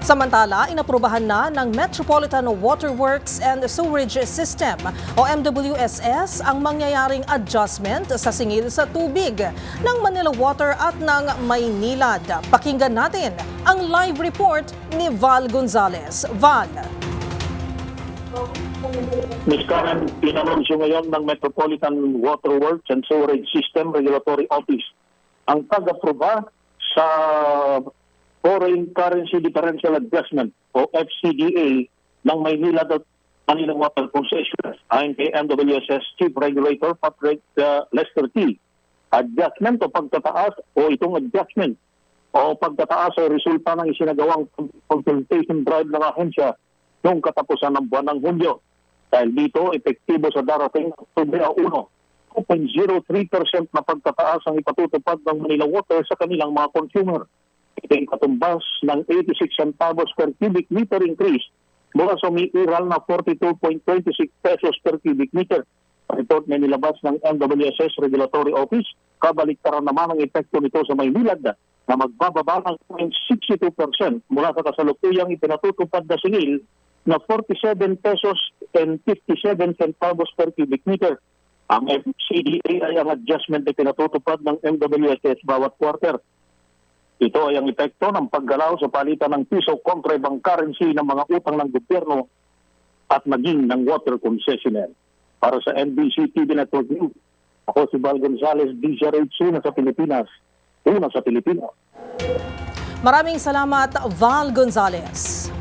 Samantala, inaprubahan na ng Metropolitan Water Works and Sewerage System o MWSS ang mangyayaring adjustment sa singil sa tubig ng Manila Water at ng Maynilad. Pakinggan natin ang live report ni Val Gonzales. Val. Ms. Karen, inanunsyo ngayon ng Metropolitan Water Works and Sewerage System Regulatory Office ang pag-aproba sa Foreign Currency Differential Adjustment o FCDA ng Maynilad at Manila Water Concessions ayon kay MWSS Chief Regulator Patrick Lester T. Adjustment o pagtataas o itong adjustment o pagtataas ay resulta ng isinagawang consultation drive ng ahensya noong katapusan ng buwan ng Hunyo. Dahil dito, epektibo sa darating Oktubre 1, 2.03% na pagtataas ang ipatutupad ng Manila Water sa kanilang mga consumer. Ito ay katumbas ng 86 centavos per cubic meter increase mula sa umiiral na 42.26 pesos per cubic meter. Report na nilabas ng MWSS Regulatory Office, kabaliktaran naman ang epekto nito sa Maynilad na magbababa ng 0.62% mula sa kasalukuyang ipinatutupad na singil na 47 pesos and 57 centavos per cubic meter. Ang FCDA ay ang adjustment na pinatutupad ng MWSS bawat quarter. Ito ay ang epekto ng paggalaw sa palitan ng piso kontra ibang currency ng mga utang ng gobyerno at maging ng water concessionaire. Para sa NBC TV Network News, ako si Val Gonzales, DZRH, una sa Pilipinas, una sa Pilipino. Maraming salamat, Val Gonzales.